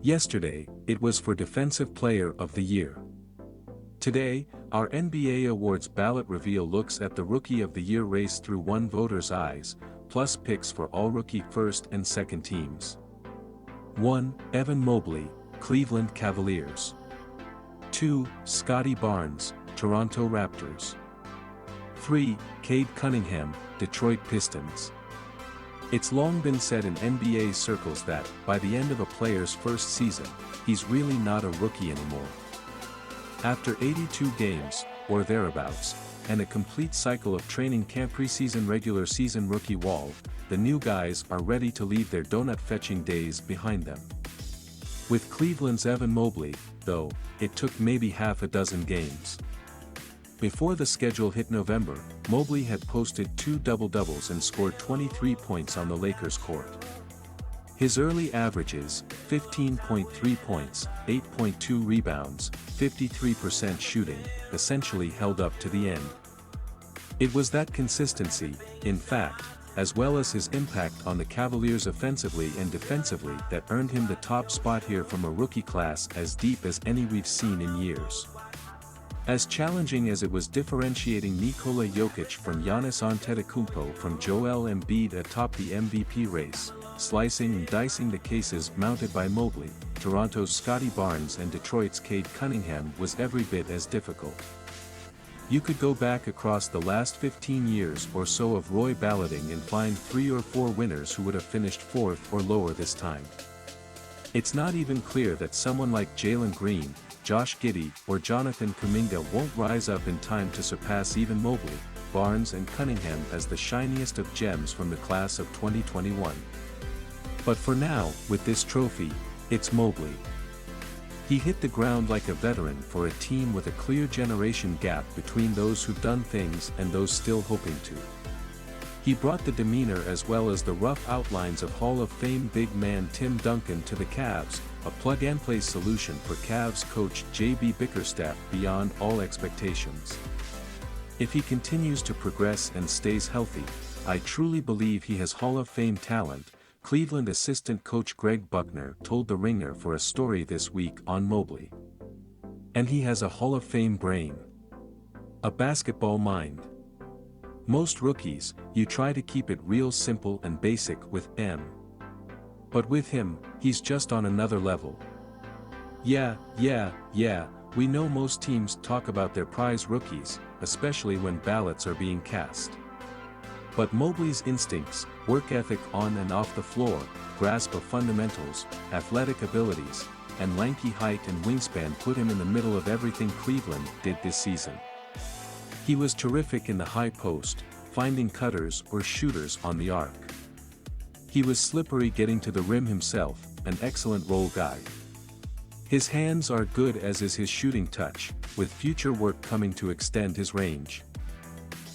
Yesterday, it was for Defensive Player of the Year. Today, our NBA Awards ballot reveal looks at the Rookie of the Year race through one voter's eyes, plus picks for all rookie first and second teams. 1. Evan Mobley, Cleveland Cavaliers. 2. Scotty Barnes, Toronto Raptors. 3. Cade Cunningham, Detroit Pistons. It's long been said in NBA circles that, by the end of a player's first season, he's really not a rookie anymore. After 82 games, or thereabouts, and a complete cycle of training camp preseason regular season rookie wall, the new guys are ready to leave their donut-fetching days behind them. With Cleveland's Evan Mobley, though, it took maybe half a dozen games. Before the schedule hit November, Mobley had posted 2 double-doubles and scored 23 points on the Lakers' court. His early averages, 15.3 points, 8.2 rebounds, 53% shooting, essentially held up to the end. It was that consistency, in fact, as well as his impact on the Cavaliers offensively and defensively that earned him the top spot here from a rookie class as deep as any we've seen in years. As challenging as it was differentiating Nikola Jokic from Giannis Antetokounmpo from Joel Embiid atop the MVP race, slicing and dicing the cases mounted by Mobley, Toronto's Scotty Barnes and Detroit's Cade Cunningham was every bit as difficult. You could go back across the last 15 years or so of Roy balloting and find 3 or 4 winners who would have finished 4th or lower this time. It's not even clear that someone like Jalen Green, Josh Giddey or Jonathan Kuminga won't rise up in time to surpass even Mobley, Barnes and Cunningham as the shiniest of gems from the class of 2021. But for now, with this trophy, it's Mobley. He hit the ground like a veteran for a team with a clear generation gap between those who've done things and those still hoping to. He brought the demeanor as well as the rough outlines of Hall of Fame big man Tim Duncan to the Cavs, a plug-and-play solution for Cavs coach J.B. Bickerstaff beyond all expectations. If he continues to progress and stays healthy, I truly believe he has Hall of Fame talent, Cleveland assistant coach Greg Buckner told The Ringer for a story this week on Mobley. And he has a Hall of Fame brain. A basketball mind. Most rookies, you try to keep it real simple and basic with M. But with him, he's just on another level. Yeah, we know most teams talk about their prize rookies, especially when ballots are being cast. But Mobley's instincts, work ethic on and off the floor, grasp of fundamentals, athletic abilities, and lanky height and wingspan put him in the middle of everything Cleveland did this season. He was terrific in the high post, finding cutters or shooters on the arc. He was slippery getting to the rim himself, an excellent roll guy. His hands are good as is his shooting touch, with future work coming to extend his range.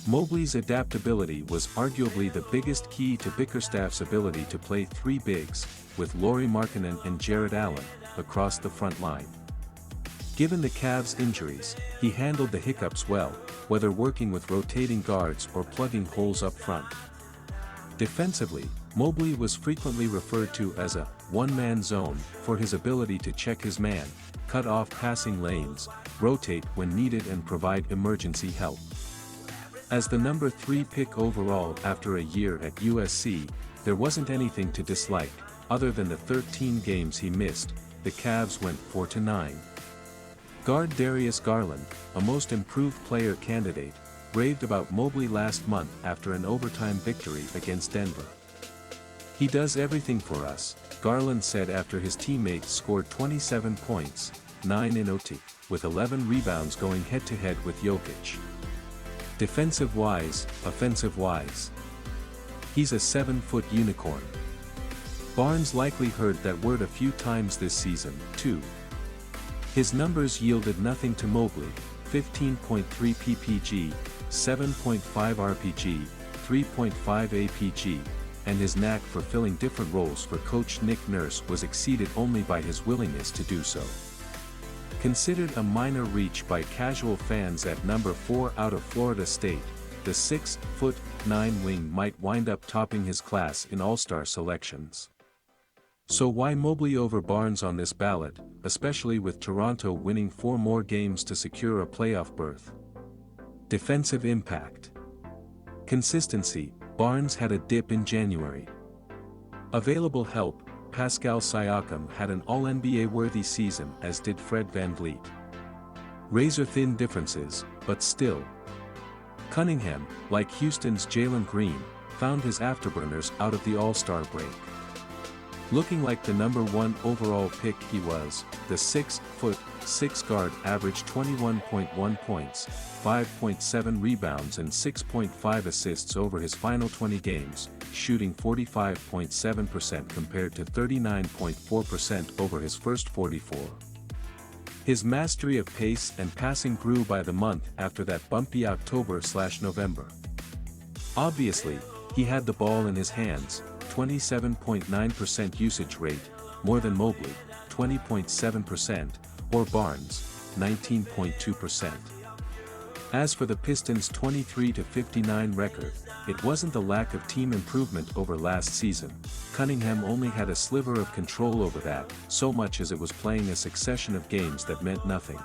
Mobley's adaptability was arguably the biggest key to Bickerstaff's ability to play 3 bigs, with Lauri Markkanen and Jarrett Allen, across the front line. Given the Cavs' injuries, he handled the hiccups well, whether working with rotating guards or plugging holes up front. Defensively, Mobley was frequently referred to as a one-man zone for his ability to check his man, cut off passing lanes, rotate when needed and provide emergency help. As the number 3 pick overall after a year at USC, there wasn't anything to dislike, other than the 13 games he missed. The Cavs went 4-9. Guard Darius Garland, a most improved player candidate, raved about Mobley last month after an overtime victory against Denver. "He does everything for us," Garland said after his teammates scored 27 points, 9 in OT, with 11 rebounds going head-to-head with Jokic. Defensive-wise, offensive-wise. He's a 7-foot unicorn. Barnes likely heard that word a few times this season, too. His numbers yielded nothing to Mobley, 15.3 ppg, 7.5 rpg, 3.5 apg, and his knack for filling different roles for coach Nick Nurse was exceeded only by his willingness to do so. Considered a minor reach by casual fans at number 4 out of Florida State, the 6'9" wing might wind up topping his class in All-Star selections. So why Mobley over Barnes on this ballot, especially with Toronto winning 4 more games to secure a playoff berth? Defensive impact. Consistency. Barnes had a dip in January. Available help. Pascal Siakam had an All-NBA worthy season, as did Fred VanVleet. Razor-thin differences, but still. Cunningham, like Houston's Jalen Green, found his afterburners out of the All-Star break. Looking like the #1 overall pick he was, the 6'6" guard averaged 21.1 points, 5.7 rebounds and 6.5 assists over his final 20 games, shooting 45.7% compared to 39.4% over his first 44. His mastery of pace and passing grew by the month after that bumpy October/November. Obviously, he had the ball in his hands, 27.9% usage rate, more than Mobley, 20.7%, or Barnes, 19.2%. As for the Pistons' 23-59 record, it wasn't the lack of team improvement over last season. Cunningham only had a sliver of control over that, so much as it was playing a succession of games that meant nothing.